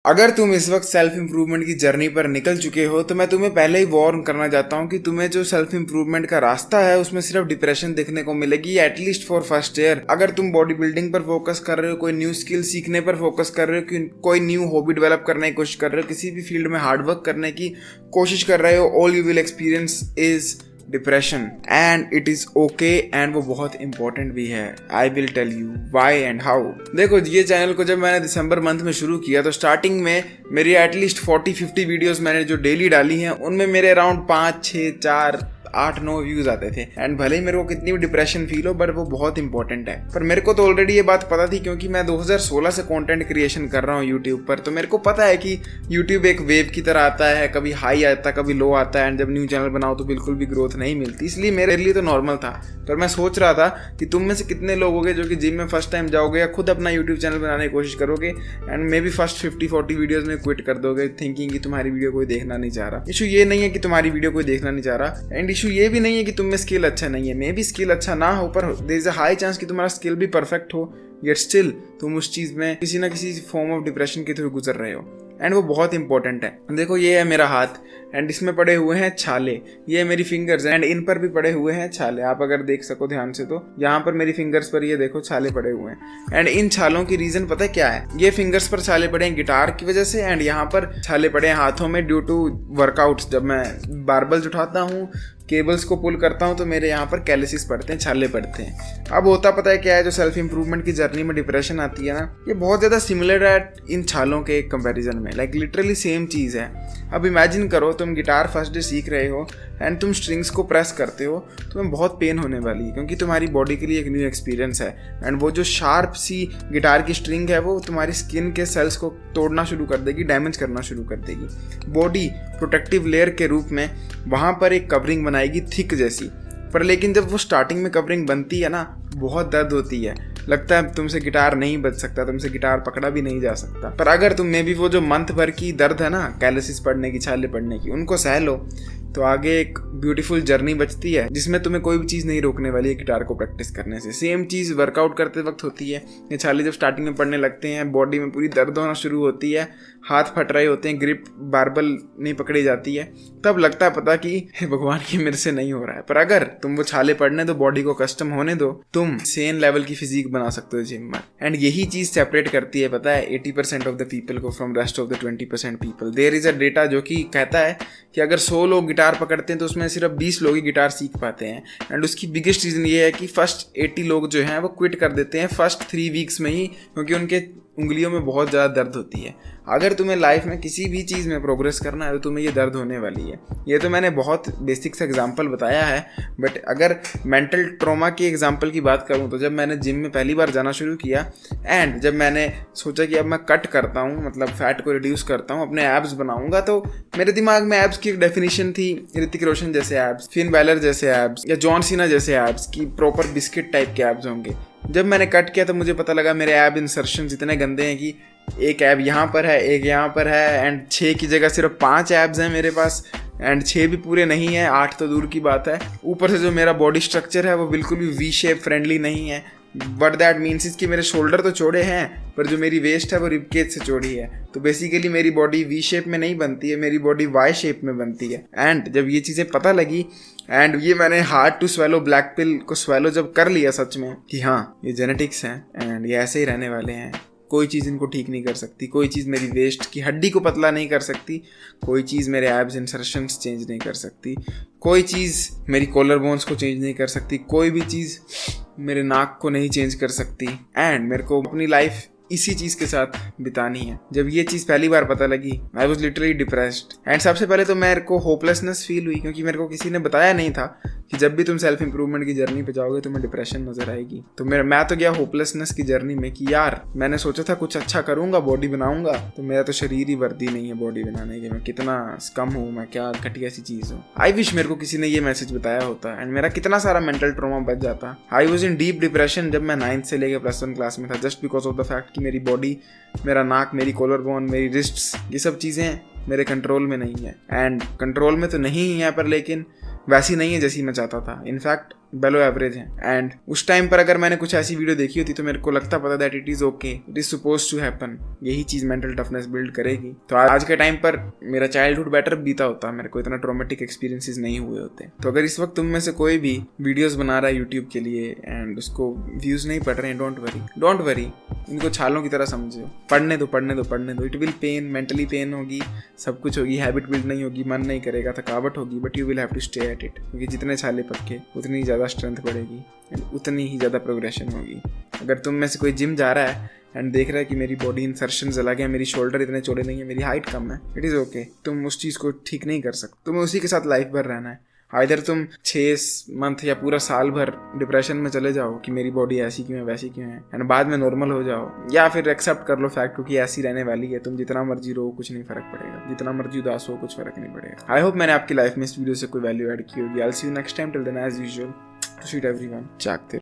अगर तुम इस वक्त सेल्फ इंप्रूवमेंट की जर्नी पर निकल चुके हो तो मैं तुम्हें पहले ही वार्न करना चाहता हूँ कि तुम्हें जो सेल्फ इंप्रूवमेंट का रास्ता है उसमें सिर्फ डिप्रेशन देखने को मिलेगी एटलीस्ट फॉर फर्स्ट ईयर। अगर तुम बॉडी बिल्डिंग पर फोकस कर रहे हो, कोई न्यू स्किल सीखने पर फोकस कर रहे हो, कोई न्यू हॉबी डेवलप करने की कोशिश कर रहे हो, किसी भी फील्ड में हार्डवर्क करने की कोशिश कर रहे हो, all you will experience is depression and it is okay and वो बहुत इंपॉर्टेंट भी है। I will tell you why and how. देखो, ये चैनल को जब मैंने दिसंबर मंथ में शुरू किया तो स्टार्टिंग में मेरी एटलीस्ट 40-50 वीडियोस मैंने जो डेली डाली हैं उनमें मेरे अराउंड 5-6-4-8-9 व्यूज आते थे। एंड भले ही मेरे को कितनी भी डिप्रेशन फील हो बट वो बहुत इंपॉर्टेंट है। पर मेरे को तो ऑलरेडी ये बात पता थी क्योंकि मैं 2016 से कंटेंट क्रिएशन कर रहा हूँ यूट्यूब पर। तो मेरे को पता है कि यूट्यूब एक वेव की तरह आता है, कभी हाई आता है कभी लो आता है। एंड जब न्यू चैनल बनाओ तो बिल्कुल भी ग्रोथ नहीं मिलती, इसलिए मेरे लिए तो नॉर्मल था। पर मैं सोच रहा था कि तुम में से कितने लोग होगे जो कि जिम में फर्स्ट टाइम जाओगे या खुद अपना यूट्यूब चैनल बनाने की कोशिश करोगे and may be first 50-40 videos में क्विट कर दोगे थिंकिंग कि तुम्हारी वीडियो कोई देखना नहीं चाह रहा। इशू ये नहीं है कि तुम्हारी वीडियो कोई देखना नहीं चाह रहा, एंड इशू ये भी नहीं है कि तुम में स्किल अच्छा नहीं है। मे बी स्किल अच्छा ना हो पर there is a high chance कि तुम्हारा स्किल भी परफेक्ट हो, येट स्टिल तुम उस चीज में किसी ना किसी फॉर्म ऑफ डिप्रेशन के थ्रू गुजर रहे हो। एंड वो बहुत इंपॉर्टेंट है। देखो, ये है मेरा हाथ एंड इसमें पड़े हुए हैं छाले, ये है मेरी फिंगर्स एंड इन पर भी पड़े हुए हैं छाले। आप अगर देख सको ध्यान से तो यहाँ पर मेरी फिंगर्स पर ये देखो छाले पड़े हुए हैं। एंड इन छालों की रीजन पता है क्या है? ये फिंगर्स पर छाले पड़े हैं गिटार की वजह से एंड यहाँ पर छाले पड़े हैं हाथों में ड्यू टू वर्कआउट्स। जब मैं बारबल्स उठाता हूँ, केबल्स को पुल करता हूँ तो मेरे यहाँ पर कैलिसिस पड़ते हैं, छाले पड़ते हैं। अब होता पता है क्या है, जो सेल्फ इंप्रूवमेंट की जर्नी में डिप्रेशन आती है ना, ये बहुत ज़्यादा सिमिलर है इन छालों के कंपैरिजन में। लाइक लिटरली सेम चीज़ है। अब इमेजिन करो तुम गिटार फर्स्ट डे सीख रहे हो एंड तुम स्ट्रिंग्स को प्रेस करते हो, तुम्हें बहुत पेन होने वाली है क्योंकि तुम्हारी बॉडी के लिए एक न्यू एक्सपीरियंस है। एंड वो जो शार्प सी गिटार की स्ट्रिंग है वो तुम्हारी स्किन के सेल्स को तोड़ना शुरू कर देगी, डैमेज करना शुरू कर देगी। बॉडी प्रोटेक्टिव लेयर के रूप में वहाँ पर एक कवरिंग बनाएगी थिक जैसी। पर लेकिन जब वो स्टार्टिंग में कवरिंग बनती है ना, बहुत दर्द होती है, लगता है तुमसे गिटार नहीं बज सकता, तुमसे गिटार पकड़ा भी नहीं जा सकता। पर अगर तुम में भी वो जो मंथ भर की दर्द है ना, कैलिसिस पड़ने की, छाले पड़ने की, उनको सह लो तो आगे एक ब्यूटीफुल जर्नी बचती है जिसमें तुम्हें कोई भी चीज़ नहीं रोकने वाली है गिटार को प्रैक्टिस करने से। सेम चीज़ वर्कआउट करते वक्त होती है। ये छाले जब स्टार्टिंग में पड़ने लगते हैं, बॉडी में पूरी दर्द होना शुरू होती है, हाथ फट रहे होते हैं, ग्रिप बारबल नहीं पकड़ी जाती है, तब लगता है पता कि हे भगवान ये मेरे से नहीं हो रहा है। पर अगर तुम वो छाले पड़ने दो, बॉडी को कस्टम होने दो, तुम सेम लेवल की फिजिक बना सकते हो जिम में। एंड यही चीज़ सेपरेट करती है पता है 80% ऑफ द पीपल को from rest of the 20% people. There is a data जो कि कहता है कि अगर 100 लोग गिटार पकड़ते हैं तो उसमें सिर्फ 20 लोग ही गिटार सीख पाते हैं। एंड उसकी बिगेस्ट रीज़न ये है कि फर्स्ट 80 लोग जो हैं वो क्विट कर देते हैं फर्स्ट 3 वीक्स में ही, क्योंकि उनके उंगलियों में बहुत ज़्यादा दर्द होती है। अगर तुम्हें लाइफ में किसी भी चीज़ में प्रोग्रेस करना है तो तुम्हें ये दर्द होने वाली है। ये तो मैंने बहुत बेसिक सा एग्जांपल बताया है, बट अगर मेंटल ट्रॉमा की एग्जांपल की बात करूँ तो जब मैंने जिम में पहली बार जाना शुरू किया एंड जब मैंने सोचा कि अब मैं कट करता हूँ, मतलब फैट को रिड्यूस करता हूँ, अपने एब्स बनाऊंगा, तो मेरे दिमाग में एब्स की एक डेफिनेशन थी ऋतिक रोशन जैसे एब्स, फिन बैलर जैसे एब्स या जॉन सीना जैसे एब्स की प्रॉपर बिस्किट टाइप के एब्स होंगे। जब मैंने कट किया तो मुझे पता लगा मेरे ऐब इंसर्शन इतने गंदे हैं कि एक ऐब यहाँ पर है, एक यहाँ पर है, एंड 6 की जगह सिर्फ 5 ऐब्स हैं मेरे पास। एंड 6 भी पूरे नहीं है, 8 तो दूर की बात है। ऊपर से जो मेरा बॉडी स्ट्रक्चर है वो बिल्कुल भी वी शेप फ्रेंडली नहीं है। बट दैट मीन्स इज कि मेरे शोल्डर तो चौड़े हैं पर जो मेरी वेस्ट है वो रिबकेज से चौड़ी है। तो बेसिकली मेरी बॉडी वी शेप में नहीं बनती है, मेरी बॉडी वाई शेप में बनती है। एंड जब ये चीज़ें पता लगी एंड ये मैंने हार्ड टू स्वेलो ब्लैक पिल को स्वेलो जब कर लिया सच में कि हाँ ये जेनेटिक्स हैं एंड ये ऐसे ही रहने वाले हैं, कोई चीज़ इनको ठीक नहीं कर सकती, कोई चीज़ मेरी वेस्ट की हड्डी को पतला नहीं कर सकती, कोई चीज़ मेरे एब्स इंसर्शंस चेंज नहीं कर सकती, कोई चीज़ मेरी कॉलर बोन्स को चेंज नहीं कर सकती, कोई भी चीज़ मेरे नाक को नहीं चेंज कर सकती। एंड मेरे को अपनी लाइफ इसी चीज़ के साथ बितानी है। जब ये चीज़ पहली बार पता लगी I was literally depressed. And सबसे पहले तो मेरे को होपलेसनेस फील हुई क्योंकि मेरे को किसी ने बताया नहीं था कि जब भी तुम सेल्फ इंप्रूवमेंट की जर्नी पे जाओगे तुम्हें डिप्रेशन नजर आएगी। तो मैं तो गया होपलेसनेस की जर्नी में कि यार मैंने सोचा था कुछ अच्छा करूंगा, बॉडी बनाऊंगा, तो मेरा तो शरीर ही वर्दी नहीं है बॉडी बनाने की, मैं कितना कम हूँ, मैं क्या घटिया सी चीज़ हूँ। आई विश मेरे को किसी ने ये मैसेज बताया होता एंड मेरा कितना सारा मेंटल ट्रॉमा बच जाता। I was in deep depression जब मैं 9th से लेकर +1 क्लास में था, just because of the fact कि मेरी बॉडी, मेरा नाक, मेरी कॉलर बोन, मेरी रिस्ट्स, ये सब चीज़ें मेरे कंट्रोल में नहीं है। एंड कंट्रोल में तो नहीं ही है पर लेकिन वैसी नहीं है जैसी मैं चाहता था। इनफैक्ट बेलो एवरेज हैं। एंड उस टाइम पर अगर मैंने कुछ ऐसी वीडियो देखी होती तो मेरे को लगता पता that it is okay, it is suppose to happen. यही चीज मेंटल टफनेस बिल्ड करेगी। तो आज के टाइम पर मेरा चाइल्डहुड बेटर बीता होता, मेरे को इतना ट्रॉमेटिक एक्सपीरियंसेस नहीं हुए होते। तो अगर इस वक्त तुम में से कोई भी वीडियोस बना रहा है यूट्यूब के लिए एंड उसको व्यूज नहीं पड़ रहे हैं, डोंट वरी, इनको छालों की तरह समझो। पढ़ने दो। It will pain, mentally pain होगी, सब कुछ होगी, हैबिट बिल्ड नहीं होगी, मन नहीं करेगा, थकावट होगी, but you will have to stay at it. क्योंकि जितने छाले पक्के उतनी ज़्यादा स्ट्रेंथ बढ़ेगी एंड उतनी ही ज़्यादा प्रोग्रेशन होगी। अगर तुम में से कोई जिम जा रहा है एंड देख रहा है कि मेरी बॉडी इंसर्शंस अलग है, मेरी शोल्डर इतने चौड़े नहीं है, मेरी हाइट कम है, इट इज़ ओके। तुम उस चीज़ को ठीक नहीं कर सकते, तुम्हें उसी के साथ लाइफ भर रहना है। आइदर तुम 6 मंथ या पूरा साल भर डिप्रेशन में चले जाओ कि मेरी बॉडी ऐसी क्यों है, वैसी क्यों है, एंड बाद में नॉर्मल हो जाओ, या फिर एक्सेप्ट कर लो फैक्ट क्योंकि ऐसी रहने वाली है। तुम जितना मर्जी रो कुछ नहीं फर्क पड़ेगा, जितना मर्जी उदास हो कुछ फर्क नहीं पड़ेगा। आई होप मैंने आपकी लाइफ में इस वीडियो से कोई वैल्यू ऐड की होगी। I will see you next time, till then as usual, to sweet everyone, जागते